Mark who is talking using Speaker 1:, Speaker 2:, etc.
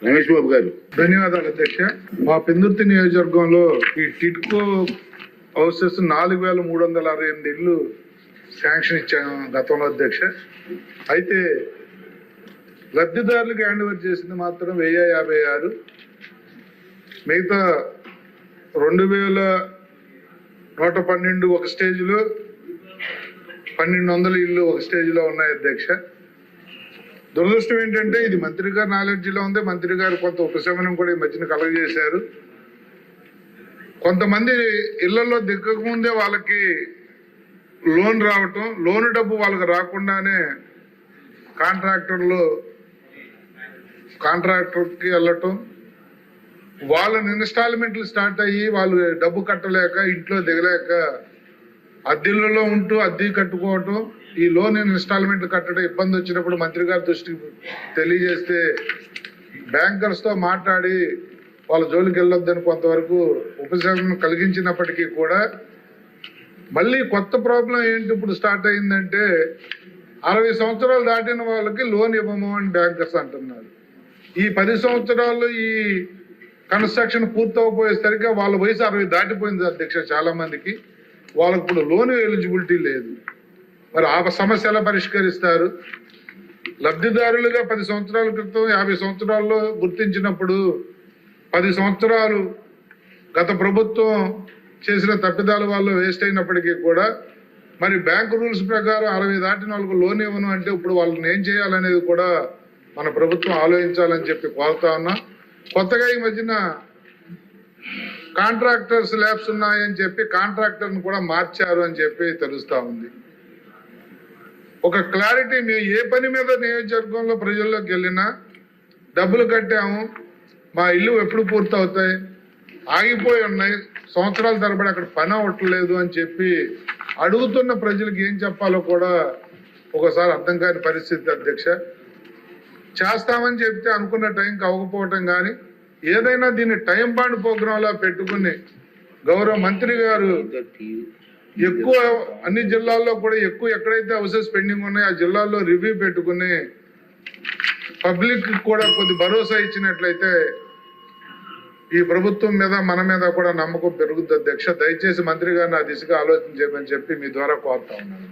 Speaker 1: రమేష్ బాబు గారు.
Speaker 2: ధన్యవాదాలు అధ్యక్ష. మా పెందుర్తి నియోజకవర్గంలో ఈ టిడ్కో హౌసెస్ 4368 ఇళ్లు శాంక్షన్ ఇచ్చాను గతంలో అధ్యక్ష. అయితే లబ్ధిదారులకు హ్యాండ్ ఓవర్ చేసింది మాత్రం 1056. మిగతా 2112 ఒక స్టేజ్లో, 1200 ఇల్లు ఒక స్టేజ్లో ఉన్నాయి అధ్యక్ష. దురదృష్టం ఏంటంటే ఇది మంత్రి గారి నాలెడ్జిలో ఉంది. మంత్రి గారు కొంత ఉపశమనం కూడా ఈ మధ్యన కలగజేశారు. కొంతమంది ఇళ్లలో దిక్కకముందే వాళ్ళకి లోన్ రావటం, లోన్ డబ్బు వాళ్ళకి రాకుండానే కాంట్రాక్టర్కి వెళ్ళటం, వాళ్ళని ఇన్స్టాల్మెంట్లు స్టార్ట్ అయ్యి వాళ్ళు డబ్బు కట్టలేక ఇంట్లో దిగలేక అద్దెల్లో ఉంటూ అద్దె కట్టుకోవటం, ఈ లోన్ ఇన్స్టాల్మెంట్ కట్టడం ఇబ్బంది వచ్చినప్పుడు మంత్రి గారి దృష్టికి తెలియజేస్తే బ్యాంకర్స్ తో మాట్లాడి వాళ్ళ జోలికి వెళ్ళొద్దని కొంతవరకు ఉపశమనం కలిగించినప్పటికీ కూడా మళ్ళీ కొత్త ప్రాబ్లం ఏంటి ఇప్పుడు స్టార్ట్ అయిందంటే 60 సంవత్సరాలు దాటిన వాళ్ళకి లోన్ ఇవ్వము అని బ్యాంకర్స్ అంటున్నారు. ఈ 10 సంవత్సరాలు ఈ కన్స్ట్రక్షన్ పూర్తవపోయేసరికి వాళ్ళ వయసు 60 దాటిపోయింది అధ్యక్ష. చాలా మందికి వాళ్ళకి ఇప్పుడు లోన్ ఎలిజిబిలిటీ లేదు. మరి ఆ సమస్య ఎలా పరిష్కరిస్తారు? లబ్ధిదారులుగా 10 సంవత్సరాల క్రితం 50 సంవత్సరాల్లో గుర్తించినప్పుడు 10 సంవత్సరాలు గత ప్రభుత్వం చేసిన తప్పిదాల వల్ల వేస్ట్ అయినప్పటికీ కూడా మరి బ్యాంకు రూల్స్ ప్రకారం 60 దాటిన వాళ్ళకు లోన్ ఇవ్వను అంటే ఇప్పుడు వాళ్ళని ఏం చేయాలనేది కూడా మన ప్రభుత్వం ఆలోచించాలని చెప్పి కోరుతా ఉన్నా. కొత్తగా ఈ మధ్యన కాంట్రాక్టర్స్ ల్యాబ్స్ ఉన్నాయని చెప్పి కాంట్రాక్టర్ని కూడా మార్చారు అని చెప్పి తెలుస్తా ఉంది. ఒక క్లారిటీ, మేము ఏ పని మీద నియోజకవర్గంలో ప్రజల్లోకి వెళ్ళినా డబ్బులు కట్టాము, మా ఇల్లు ఎప్పుడు పూర్తవుతాయి, ఆగిపోయి ఉన్నాయి, సంవత్సరాల తరబడి అక్కడ పని అవ్వట్లేదు అని చెప్పి అడుగుతున్న ప్రజలకు ఏం చెప్పాలో కూడా ఒకసారి అర్థం కాని పరిస్థితి అధ్యక్ష. చేస్తామని చెప్తే అనుకున్న టైంకి అవ్వకపోవటం కానీ ఏదైనా దీన్ని టైం బాండ్ ప్రోగ్రాంలో పెట్టుకుని గౌరవ మంత్రి గారు ఎక్కువ అన్ని జిల్లాల్లో కూడా ఎక్కువ ఎక్కడైతే హౌసెస్ పెండింగ్ ఉన్నాయో ఆ జిల్లాల్లో రివ్యూ పెట్టుకుని పబ్లిక్ కూడా కొద్ది భరోసా ఇచ్చినట్లయితే ఈ ప్రభుత్వం మీద మన మీద కూడా నమ్మకం పెరుగుతుంది అధ్యక్ష. దయచేసి మంత్రి గారిని ఆ దిశగా ఆలోచన చేయమని చెప్పి మీ ద్వారా కోరుతా ఉన్నాను.